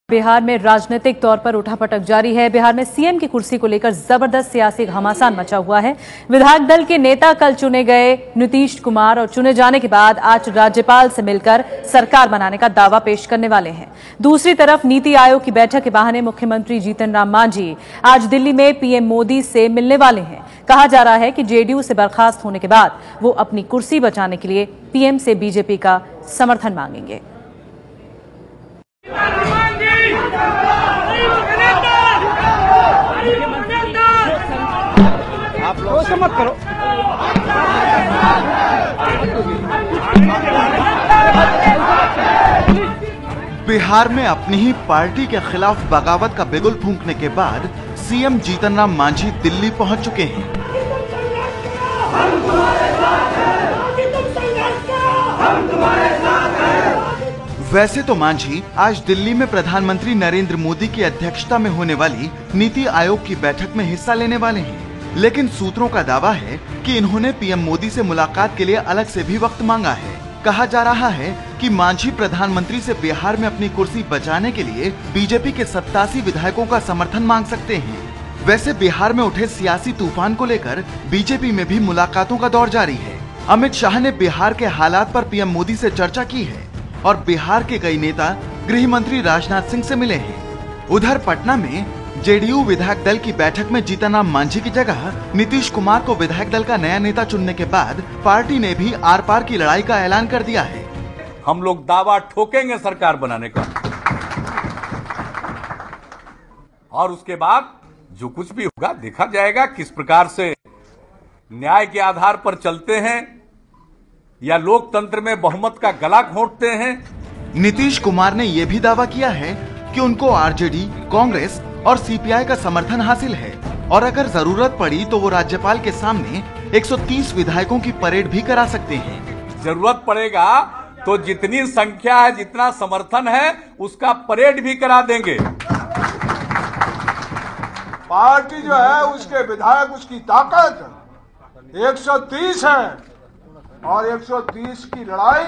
बिहार में राजनीतिक तौर पर उठापटक जारी है। बिहार में सीएम की कुर्सी को लेकर जबरदस्त सियासी घमासान मचा हुआ है। विधायक दल के नेता कल चुने गए नीतीश कुमार और चुने जाने के बाद आज राज्यपाल से मिलकर सरकार बनाने का दावा पेश करने वाले हैं। दूसरी तरफ नीति आयोग की बैठक के बहाने मुख्यमंत्री जीतन राम मांझी आज दिल्ली में पीएम मोदी से मिलने वाले हैं। कहा जा रहा है कि जेडीयू से बर्खास्त होने के बाद वो अपनी कुर्सी बचाने के लिए पीएम से बीजेपी का समर्थन मांगेंगे। आप लोग ऐसा मत करो। बिहार में अपनी ही पार्टी के खिलाफ बगावत का बिगुल फूंकने के बाद सीएम जीतन राम मांझी दिल्ली पहुंच चुके हैं। वैसे तो मांझी आज दिल्ली में प्रधानमंत्री नरेंद्र मोदी की अध्यक्षता में होने वाली नीति आयोग की बैठक में हिस्सा लेने वाले हैं, लेकिन सूत्रों का दावा है कि इन्होंने पीएम मोदी से मुलाकात के लिए अलग से भी वक्त मांगा है। कहा जा रहा है कि मांझी प्रधानमंत्री से बिहार में अपनी कुर्सी बचाने के लिए बीजेपी के 87 विधायकों का समर्थन मांग सकते हैं। वैसे बिहार में उठे सियासी तूफान को लेकर बीजेपी में भी मुलाकातों का दौर जारी है। अमित शाह ने बिहार के हालात पर पीएम मोदी से चर्चा की है और बिहार के कई नेता गृह मंत्री राजनाथ सिंह से मिले हैं। उधर पटना में जेडीयू विधायक दल की बैठक में जीतन राम मांझी की जगह नीतीश कुमार को विधायक दल का नया नेता चुनने के बाद पार्टी ने भी आर पार की लड़ाई का ऐलान कर दिया है। हम लोग दावा ठोकेंगे सरकार बनाने का, और उसके बाद जो कुछ भी होगा देखा जाएगा किस प्रकार से न्याय के आधार पर चलते हैं या लोकतंत्र में बहुमत का गला घोंटते हैं। नीतीश कुमार ने यह भी दावा किया है कि उनको आरजेडी, कांग्रेस और सीपीआई का समर्थन हासिल है और अगर जरूरत पड़ी तो वो राज्यपाल के सामने 130 विधायकों की परेड भी करा सकते हैं। जरूरत पड़ेगा तो जितनी संख्या है, जितना समर्थन है, उसका परेड भी करा देंगे। पार्टी जो है उसके विधायक, उसकी ताकत 130 है और 130 की लड़ाई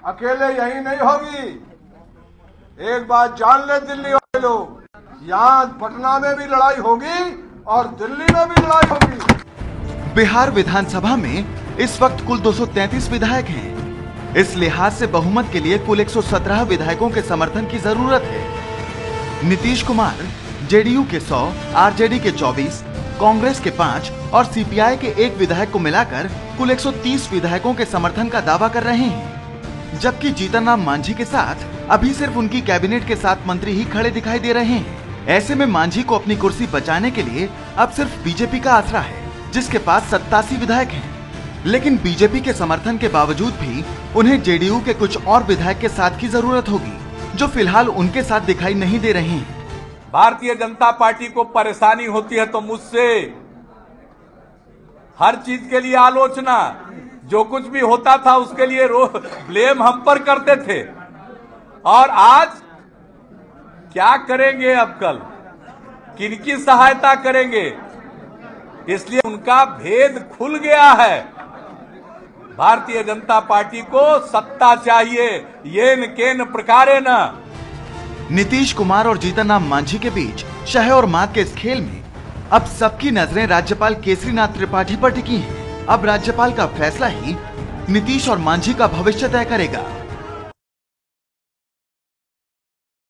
अकेले यही नहीं होगी। एक बात जान ले दिल्ली वाले लोग, यहाँ पटना में भी लड़ाई होगी और दिल्ली में भी लड़ाई होगी। बिहार विधानसभा में इस वक्त कुल 233 विधायक हैं। इस लिहाज से बहुमत के लिए कुल 117 विधायकों के समर्थन की जरूरत है। नीतीश कुमार जेडीयू के 100, आरजेडी के 24, कांग्रेस के 5 और सीपीआई के 1 विधायक को मिलाकर कुल 130 विधायकों के समर्थन का दावा कर रहे हैं, जबकि जीतन राम मांझी के साथ अभी सिर्फ उनकी कैबिनेट के 7 मंत्री ही खड़े दिखाई दे रहे हैं। ऐसे में मांझी को अपनी कुर्सी बचाने के लिए अब सिर्फ बीजेपी का आसरा है, जिसके पास 87 विधायक हैं। लेकिन बीजेपी के समर्थन के बावजूद भी उन्हें जेडीयू के कुछ और विधायक के साथ की जरूरत होगी, जो फिलहाल उनके साथ दिखाई नहीं दे रहे हैं। भारतीय जनता पार्टी को परेशानी होती है तो मुझसे हर चीज के लिए आलोचना, जो कुछ भी होता था उसके लिए ब्लेम हम पर करते थे, और आज क्या करेंगे, अब कल किनकी सहायता करेंगे, इसलिए उनका भेद खुल गया है। भारतीय जनता पार्टी को सत्ता चाहिए, येन केन प्रकारे न। नीतीश कुमार और जीतन राम मांझी के बीच शह और मात के इस खेल में अब सबकी नजरें राज्यपाल केसरीनाथ त्रिपाठी पर टिकी हैं। अब राज्यपाल का फैसला ही नीतीश और मांझी का भविष्य तय करेगा।